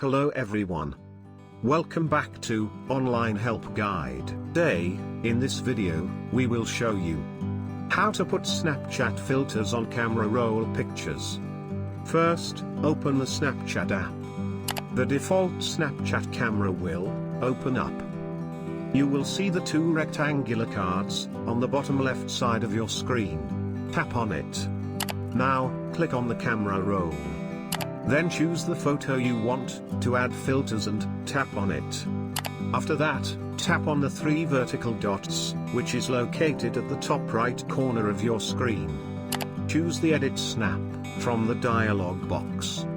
Hello everyone. Welcome back to Online Help Guide. Today, in this video, we will show you how to put Snapchat filters on camera roll pictures. First, open the Snapchat app. The default Snapchat camera will open up. You will see the two rectangular cards on the bottom left side of your screen. Tap on it. Now, click on the camera roll. Then choose the photo you want to add filters and tap on it. After that, tap on the three vertical dots, which is located at the top right corner of your screen. Choose the Edit Snap from the dialog box.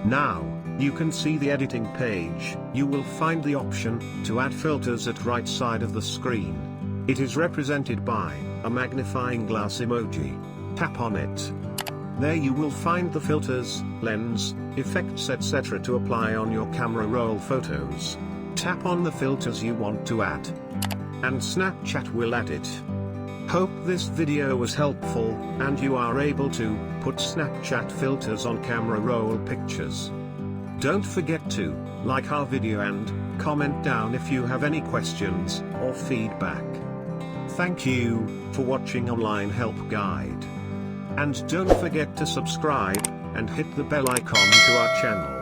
Now, you can see the editing page. You will find the option to add filters at right side of the screen. It is represented by a magnifying glass emoji. Tap on it. There you will find the filters, lens, effects etc. to apply on your camera roll photos. Tap on the filters you want to add, and Snapchat will add it. Hope this video was helpful, and you are able to put Snapchat filters on camera roll pictures. Don't forget to like our video and comment down if you have any questions or feedback. Thank you for watching Online Help Guide. And don't forget to subscribe and hit the bell icon to our channel.